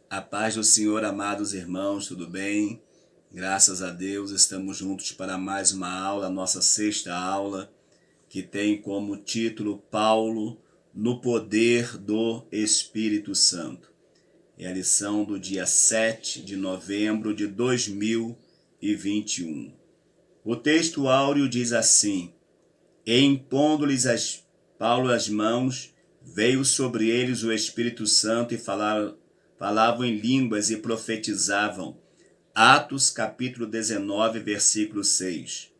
A paz do Senhor, amados irmãos, tudo bem? Graças a Deus, estamos juntos para mais uma aula, a nossa sexta aula, que tem como título Paulo no poder do Espírito Santo. É a lição do dia 7 de novembro de 2021. O texto áureo diz assim: E impondo-lhes Paulo as mãos, veio sobre eles o Espírito Santo e falavam em línguas e profetizavam. Atos capítulo 19, versículo 6.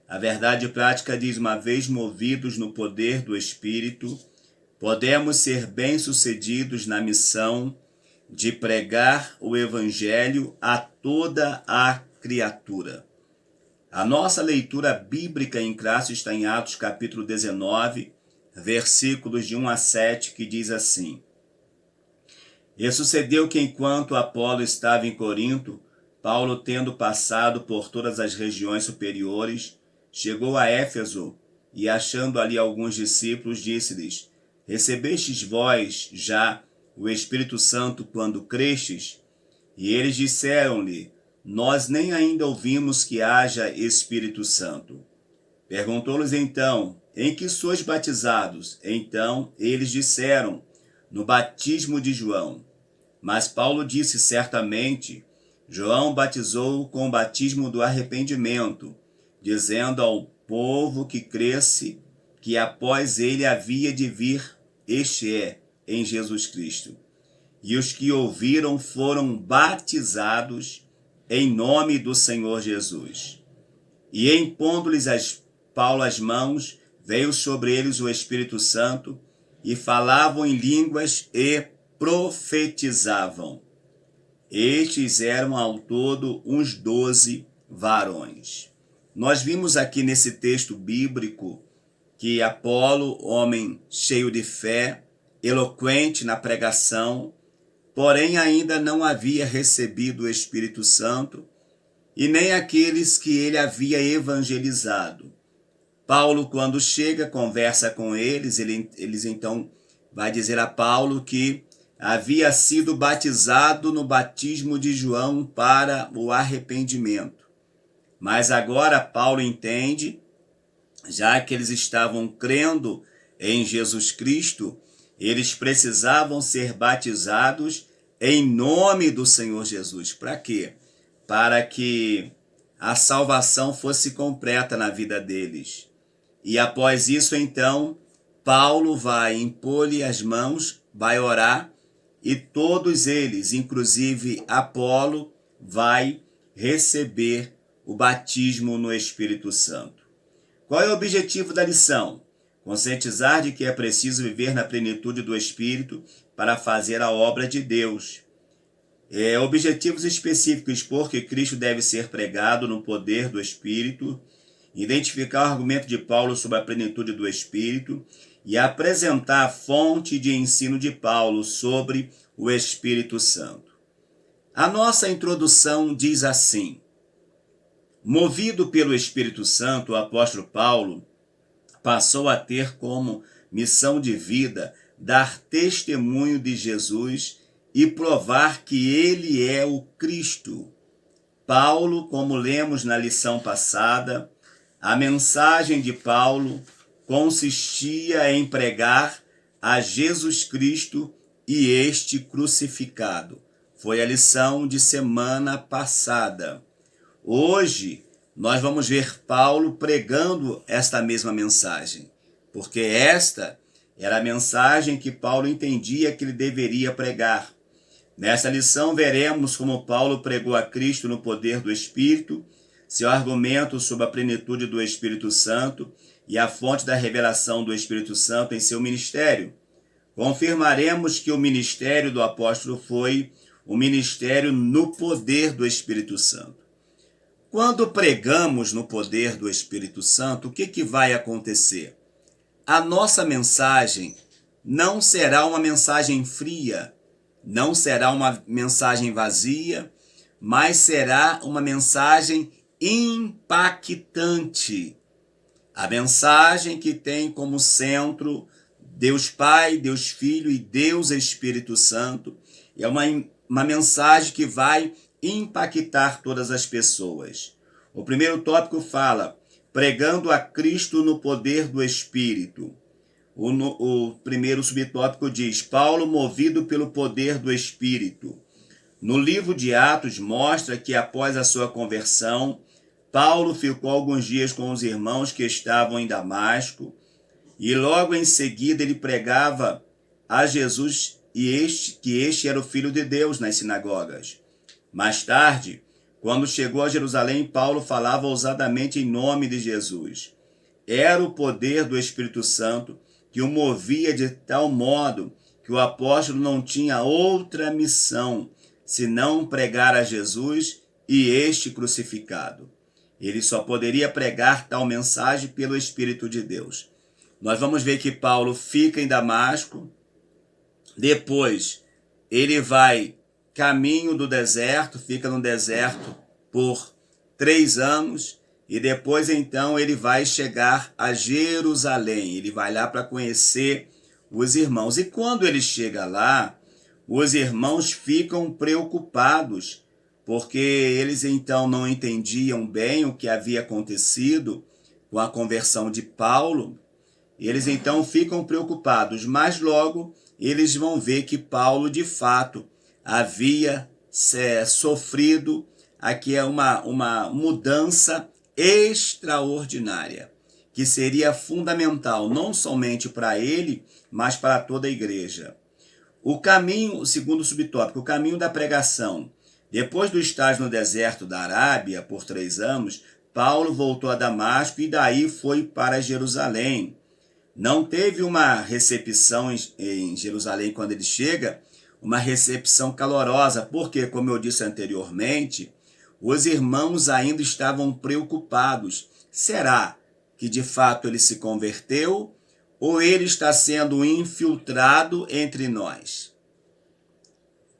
A verdade prática diz: uma vez movidos no poder do Espírito, podemos ser bem-sucedidos na missão de pregar o Evangelho a toda a criatura. A nossa leitura bíblica em classe está em Atos capítulo 19, versículos de 1 a 7, que diz assim: E sucedeu que enquanto Apolo estava em Corinto, Paulo, tendo passado por todas as regiões superiores, chegou a Éfeso e, achando ali alguns discípulos, disse-lhes: Recebestes vós já o Espírito Santo quando crestes? E eles disseram-lhe: Nós nem ainda ouvimos que haja Espírito Santo. Perguntou-lhes então: Em que sois batizados? Então eles disseram: No batismo de João. Mas Paulo disse: Certamente, João batizou com o batismo do arrependimento, dizendo ao povo que cresce que após ele havia de vir, este é, em Jesus Cristo. E os que ouviram foram batizados em nome do Senhor Jesus. E impondo-lhes Paulo as mãos, veio sobre eles o Espírito Santo, e falavam em línguas e profetizavam. Estes eram ao todo uns 12 varões. Nós vimos aqui nesse texto bíblico que Apolo, homem cheio de fé, eloquente na pregação, porém ainda não havia recebido o Espírito Santo e nem aqueles que ele havia evangelizado. Paulo, quando chega, conversa com eles então vai dizer a Paulo que havia sido batizado no batismo de João para o arrependimento. Mas agora Paulo entende, já que eles estavam crendo em Jesus Cristo, eles precisavam ser batizados em nome do Senhor Jesus. Para quê? Para que a salvação fosse completa na vida deles. E após isso, então, Paulo vai impor-lhe as mãos, vai orar, e todos eles, inclusive Apolo, vai receber o batismo no Espírito Santo. Qual é o objetivo da lição? Conscientizar de que é preciso viver na plenitude do Espírito para fazer a obra de Deus. Objetivos específicos: expor que Cristo deve ser pregado no poder do Espírito, identificar o argumento de Paulo sobre a plenitude do Espírito e apresentar a fonte de ensino de Paulo sobre o Espírito Santo. A nossa introdução diz assim: movido pelo Espírito Santo, o apóstolo Paulo passou a ter como missão de vida dar testemunho de Jesus e provar que ele é o Cristo. Paulo, como lemos na lição passada, a mensagem de Paulo consistia em pregar a Jesus Cristo e este crucificado. Foi a lição de semana passada. Hoje, nós vamos ver Paulo pregando esta mesma mensagem, porque esta era a mensagem que Paulo entendia que ele deveria pregar. Nessa lição, veremos como Paulo pregou a Cristo no poder do Espírito, seu argumento sobre a plenitude do Espírito Santo e a fonte da revelação do Espírito Santo em seu ministério. Confirmaremos que o ministério do apóstolo foi o ministério no poder do Espírito Santo. Quando pregamos no poder do Espírito Santo, o que vai acontecer? A nossa mensagem não será uma mensagem fria, não será uma mensagem vazia, mas será uma mensagem impactante. A mensagem que tem como centro Deus Pai, Deus Filho e Deus Espírito Santo é uma uma mensagem que vai impactar todas as pessoas. O primeiro tópico fala, pregando a Cristo no poder do Espírito. O primeiro subtópico diz, Paulo movido pelo poder do Espírito. No livro de Atos mostra que após a sua conversão, Paulo ficou alguns dias com os irmãos que estavam em Damasco e logo em seguida ele pregava a Jesus que este era o Filho de Deus nas sinagogas. Mais tarde, quando chegou a Jerusalém, Paulo falava ousadamente em nome de Jesus. Era o poder do Espírito Santo que o movia de tal modo que o apóstolo não tinha outra missão senão pregar a Jesus e este crucificado. Ele só poderia pregar tal mensagem pelo Espírito de Deus. Nós vamos ver que Paulo fica em Damasco, depois ele vai caminho do deserto, fica no deserto por 3 anos, e depois então ele vai chegar a Jerusalém, ele vai lá para conhecer os irmãos. E quando ele chega lá, os irmãos ficam preocupados, porque eles então não entendiam bem o que havia acontecido com a conversão de Paulo. Eles então ficam preocupados, mas logo eles vão ver que Paulo de fato havia sofrido aqui uma mudança extraordinária, que seria fundamental não somente para ele, mas para toda a igreja. O caminho, o segundo subtópico, o caminho da pregação. Depois do estágio no deserto da Arábia por 3 anos, Paulo voltou a Damasco e daí foi para Jerusalém. Não teve uma recepção em Jerusalém quando ele chega, uma recepção calorosa, porque, como eu disse anteriormente, os irmãos ainda estavam preocupados. Será que de fato ele se converteu ou ele está sendo infiltrado entre nós?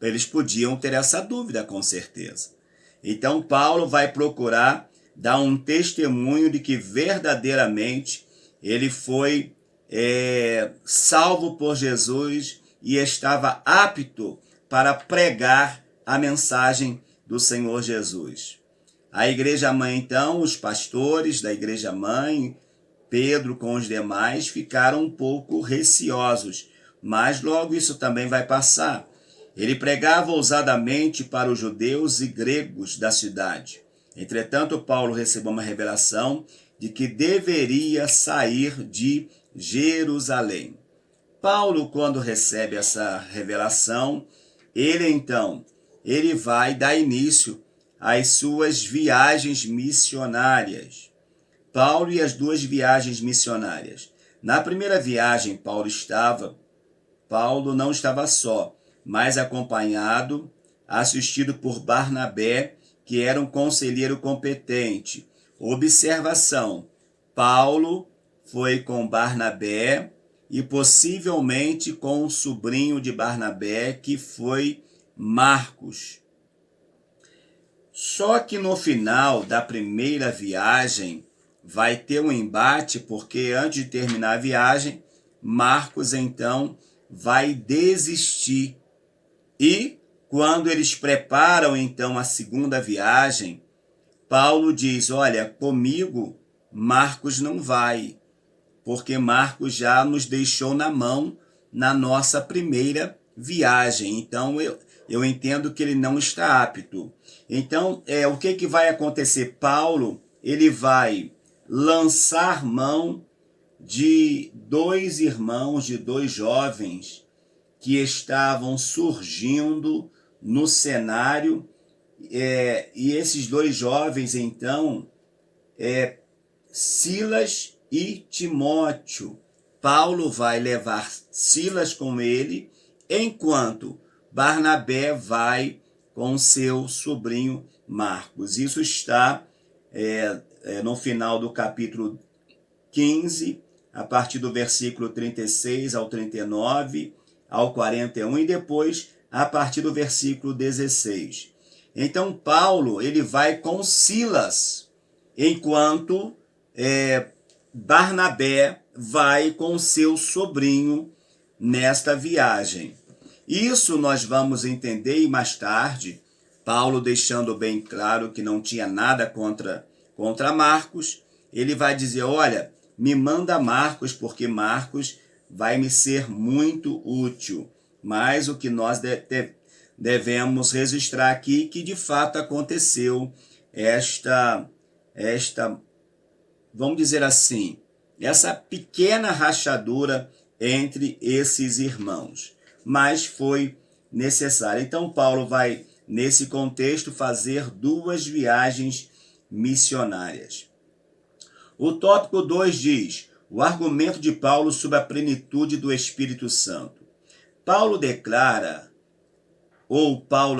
Eles podiam ter essa dúvida, com certeza. Então Paulo vai procurar dar um testemunho de que verdadeiramente ele foi salvo por Jesus e estava apto para pregar a mensagem do Senhor Jesus. A igreja mãe, então, os pastores da igreja mãe, Pedro com os demais, ficaram um pouco receosos, mas logo isso também vai passar. Ele pregava ousadamente para os judeus e gregos da cidade. Entretanto, Paulo recebeu uma revelação de que deveria sair de Jerusalém. Paulo, quando recebe essa revelação, ele vai dar início às suas viagens missionárias. Paulo e as 2 viagens missionárias. Na primeira viagem, Paulo não estava só, mas acompanhado, assistido por Barnabé, que era um conselheiro competente. Observação: Paulo foi com Barnabé e possivelmente com o sobrinho de Barnabé, que foi Marcos. Só que no final da primeira viagem vai ter um embate, porque antes de terminar a viagem, Marcos então vai desistir. E quando eles preparam então a segunda viagem, Paulo diz, olha, comigo Marcos não vai, porque Marcos já nos deixou na mão na nossa primeira viagem. Então eu entendo que ele não está apto. Então o que vai acontecer? Paulo ele vai lançar mão de 2 irmãos, de 2 jovens que estavam surgindo no cenário, e esses 2 jovens então Silas e Timóteo. Paulo vai levar Silas com ele, enquanto Barnabé vai com seu sobrinho Marcos. Isso está no final do capítulo 15, a partir do versículo 36 ao 39, ao 41, e depois a partir do versículo 16. Então Paulo ele vai com Silas, enquanto Barnabé vai com seu sobrinho nesta viagem. Isso nós vamos entender e mais tarde, Paulo deixando bem claro que não tinha nada contra Marcos, ele vai dizer, olha, me manda Marcos, porque Marcos vai me ser muito útil. Mas o que nós devemos registrar aqui, que de fato aconteceu esta, vamos dizer assim, essa pequena rachadura entre esses irmãos. Mas foi necessário. Então Paulo vai, nesse contexto, fazer 2 viagens missionárias. O tópico 2 diz, o argumento de Paulo sobre a plenitude do Espírito Santo. Paulo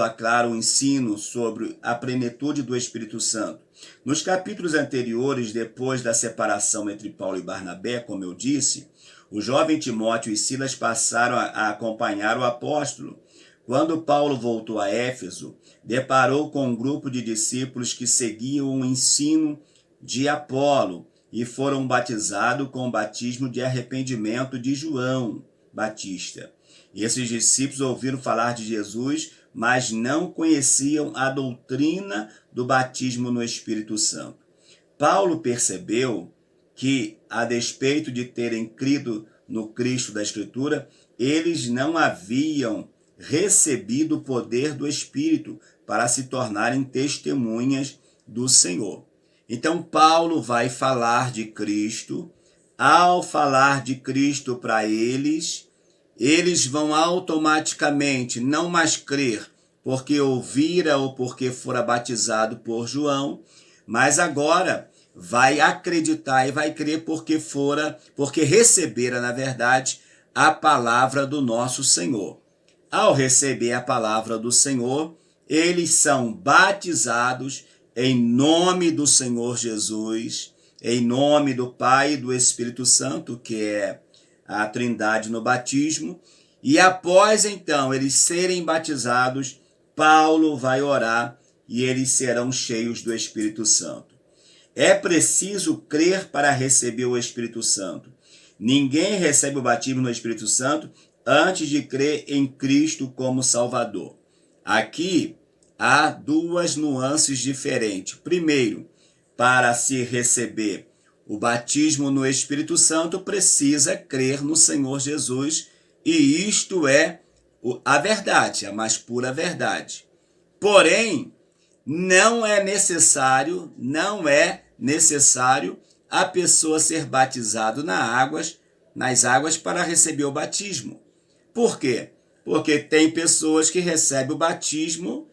aclara o ensino sobre a plenitude do Espírito Santo. Nos capítulos anteriores, depois da separação entre Paulo e Barnabé, como eu disse, o jovem Timóteo e Silas passaram a acompanhar o apóstolo. Quando Paulo voltou a Éfeso, deparou com um grupo de discípulos que seguiam o ensino de Apolo e foram batizados com o batismo de arrependimento de João Batista. Esses discípulos ouviram falar de Jesus, mas não conheciam a doutrina do batismo no Espírito Santo. Paulo percebeu que, a despeito de terem crido no Cristo da Escritura, eles não haviam recebido o poder do Espírito para se tornarem testemunhas do Senhor. Então, Paulo vai falar de Cristo. Ao falar de Cristo para eles vão automaticamente não mais crer porque ouvira ou porque fora batizado por João, mas agora vai acreditar e vai crer porque recebera, na verdade, a palavra do nosso Senhor. Ao receber a palavra do Senhor, eles são batizados em nome do Senhor Jesus, em nome do Pai e do Espírito Santo, que é a Trindade no batismo, e após então eles serem batizados, Paulo vai orar e eles serão cheios do Espírito Santo. É preciso crer para receber o Espírito Santo. Ninguém recebe o batismo no Espírito Santo antes de crer em Cristo como Salvador. Aqui há 2 nuances diferentes. Primeiro, para se receber o batismo no Espírito Santo, precisa crer no Senhor Jesus, e isto é a verdade, a mais pura verdade. Porém, não é necessário a pessoa ser batizado nas águas para receber o batismo. Por quê? Porque tem pessoas que recebem o batismo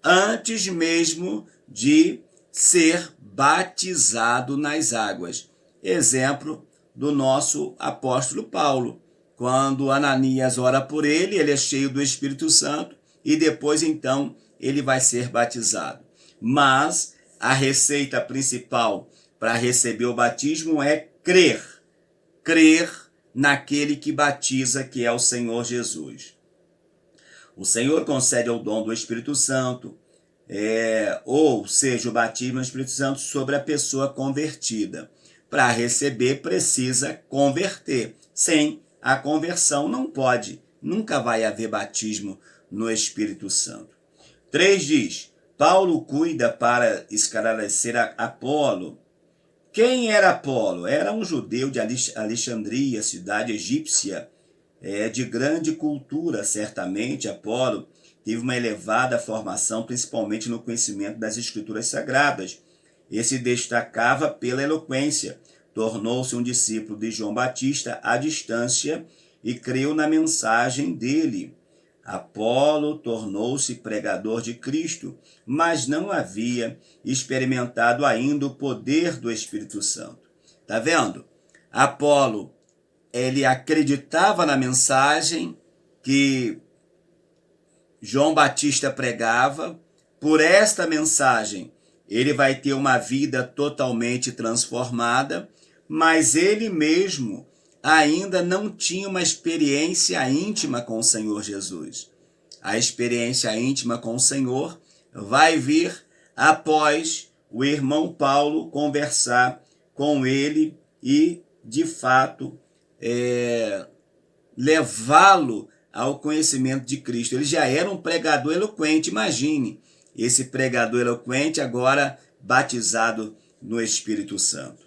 antes mesmo de ser batizado nas águas. Exemplo do nosso apóstolo Paulo. Quando Ananias ora por ele é cheio do Espírito Santo e depois então ele vai ser batizado. Mas a receita principal para receber o batismo é crer naquele que batiza, que é o Senhor Jesus. O Senhor concede o dom do Espírito Santo, ou seja, o batismo do Espírito Santo sobre a pessoa convertida. Para receber, precisa converter. Sem a conversão nunca vai haver batismo no Espírito Santo. 3 diz, Paulo cuida para esclarecer Apolo. Quem era Apolo? Era um judeu de Alexandria, cidade egípcia, de grande cultura, certamente. Apolo teve uma elevada formação, principalmente no conhecimento das Escrituras Sagradas. E se destacava pela eloquência. Tornou-se um discípulo de João Batista à distância e creu na mensagem dele. Apolo tornou-se pregador de Cristo, mas não havia experimentado ainda o poder do Espírito Santo. Tá vendo? Apolo, ele acreditava na mensagem que João Batista pregava. Por esta mensagem, ele vai ter uma vida totalmente transformada, mas ele mesmo ainda não tinha uma experiência íntima com o Senhor Jesus. A experiência íntima com o Senhor vai vir após o irmão Paulo conversar com ele e, de fato, levá-lo ao conhecimento de Cristo. Ele já era um pregador eloquente, imagine, esse pregador eloquente agora batizado no Espírito Santo.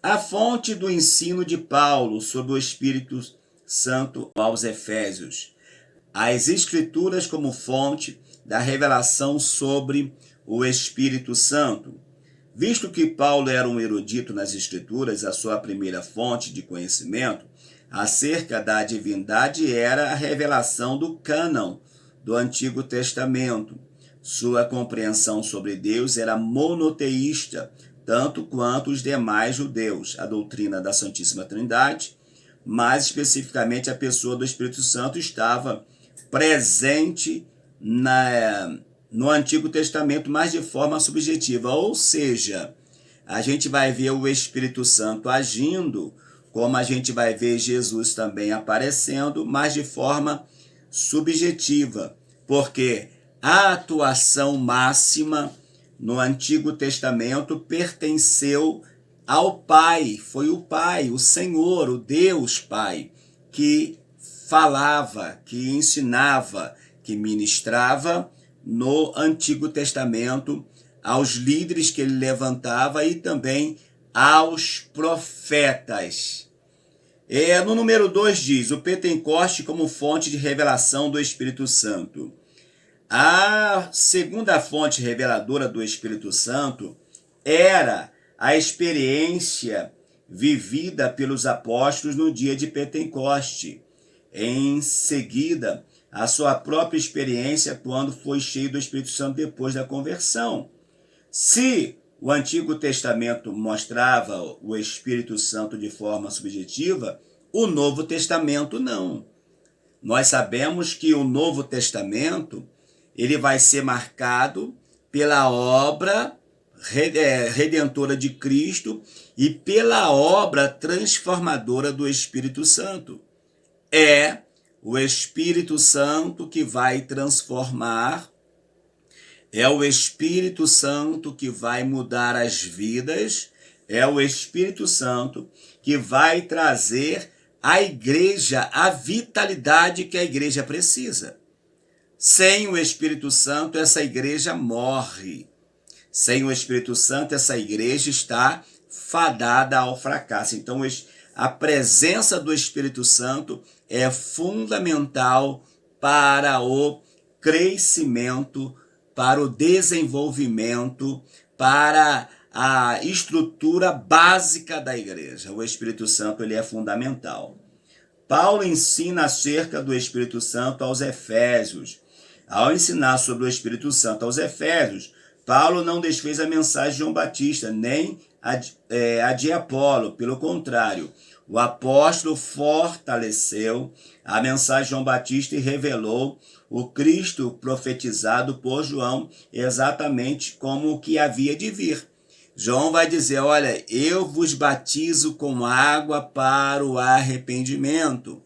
A fonte do ensino de Paulo sobre o Espírito Santo aos Efésios. As Escrituras como fonte da revelação sobre o Espírito Santo. Visto que Paulo era um erudito nas Escrituras, a sua primeira fonte de conhecimento acerca da divindade era a revelação do cânon do Antigo Testamento. Sua compreensão sobre Deus era monoteísta, tanto quanto os demais judeus. A doutrina da Santíssima Trindade, mais especificamente a pessoa do Espírito Santo, estava presente no Antigo Testamento, mas de forma subjetiva. Ou seja, a gente vai ver o Espírito Santo agindo, como a gente vai ver Jesus também aparecendo, mas de forma subjetiva, porque a atuação máxima no Antigo Testamento pertenceu ao Pai. Foi o Pai, o Senhor, o Deus Pai, que falava, que ensinava, que ministrava no Antigo Testamento aos líderes que ele levantava e também aos profetas. No número 2 diz, o Pentecoste como fonte de revelação do Espírito Santo. A segunda fonte reveladora do Espírito Santo era a experiência vivida pelos apóstolos no dia de Pentecoste. Em seguida, a sua própria experiência quando foi cheio do Espírito Santo depois da conversão. Se o Antigo Testamento mostrava o Espírito Santo de forma subjetiva, o Novo Testamento não. Nós sabemos que o Novo Testamento ele vai ser marcado pela obra redentora de Cristo e pela obra transformadora do Espírito Santo. É o Espírito Santo que vai transformar, é o Espírito Santo que vai mudar as vidas, é o Espírito Santo que vai trazer à igreja a vitalidade que a igreja precisa. Sem o Espírito Santo, essa igreja morre. Sem o Espírito Santo, essa igreja está fadada ao fracasso. Então, a presença do Espírito Santo é fundamental para o crescimento, para o desenvolvimento, para a estrutura básica da igreja. O Espírito Santo ele é fundamental. Paulo ensina acerca do Espírito Santo aos Efésios. Ao ensinar sobre o Espírito Santo aos Efésios, Paulo não desfez a mensagem de João Batista, nem a de Apolo. Pelo contrário, o apóstolo fortaleceu a mensagem de João Batista e revelou o Cristo profetizado por João, exatamente como o que havia de vir. João vai dizer, olha, eu vos batizo com água para o arrependimento,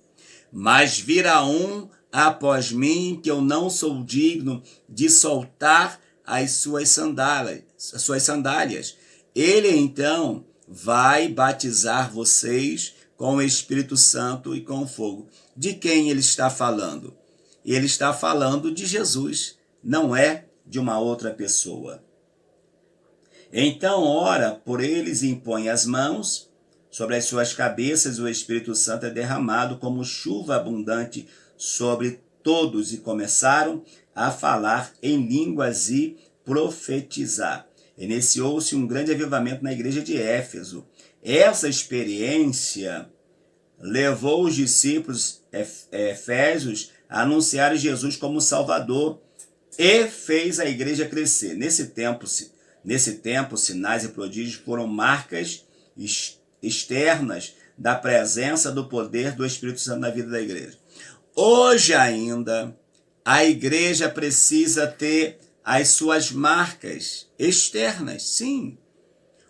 mas virá um após mim que eu não sou digno de soltar as suas sandálias. Ele então vai batizar vocês com o Espírito Santo e com fogo. De quem ele está falando? Ele está falando de Jesus, não é de uma outra pessoa. Então ora por eles e impõe as mãos sobre as suas cabeças, o Espírito Santo é derramado como chuva abundante sobre todos, e começaram a falar em línguas e profetizar. Iniciou-se um grande avivamento na igreja de Éfeso. Essa experiência levou os discípulos efésios a anunciar Jesus como Salvador e fez a igreja crescer. Nesse tempo, sinais e prodígios foram marcas externas da presença do poder do Espírito Santo na vida da igreja. Hoje ainda, a igreja precisa ter as suas marcas externas, sim.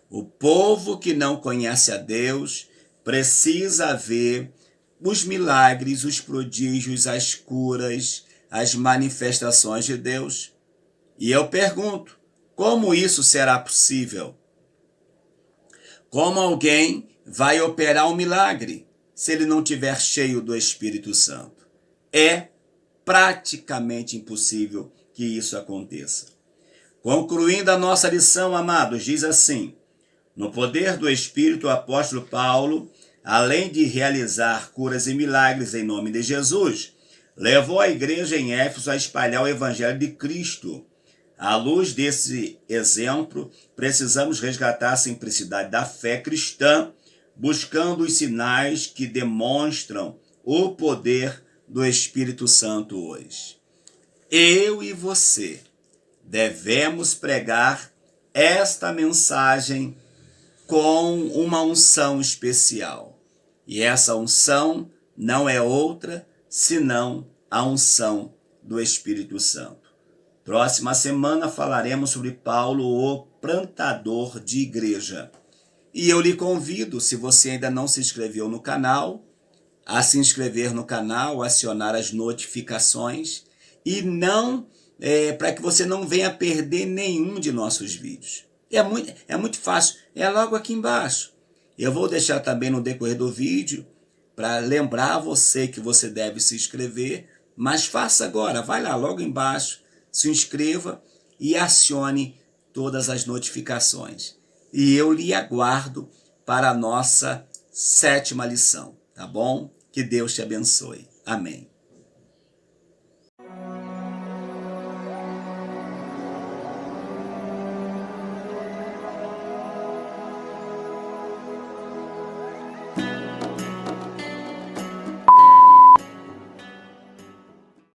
O povo que não conhece a Deus precisa ver os milagres, os prodígios, as curas, as manifestações de Deus. E eu pergunto, como isso será possível? Como alguém vai operar um milagre se ele não estiver cheio do Espírito Santo? é praticamente impossível que isso aconteça. Concluindo a nossa lição, amados, diz assim: no poder do Espírito, o apóstolo Paulo, além de realizar curas e milagres em nome de Jesus, levou a igreja em Éfeso a espalhar o evangelho de Cristo. À luz desse exemplo, precisamos resgatar a simplicidade da fé cristã, buscando os sinais que demonstram o poder do Espírito Santo hoje. Eu e você devemos pregar esta mensagem com uma unção especial. E essa unção não é outra senão a unção do Espírito Santo. Próxima semana falaremos sobre Paulo, o plantador de igreja. E eu lhe convido, se você ainda não se inscreveu no canal, a se inscrever no canal, acionar as notificações e para que você não venha perder nenhum de nossos vídeos. É muito fácil, é logo aqui embaixo. Eu vou deixar também no decorrer do vídeo para lembrar você que você deve se inscrever, mas faça agora, vai lá logo embaixo, se inscreva e acione todas as notificações. E eu lhe aguardo para a nossa 7ª lição, tá bom? Que Deus te abençoe. Amém.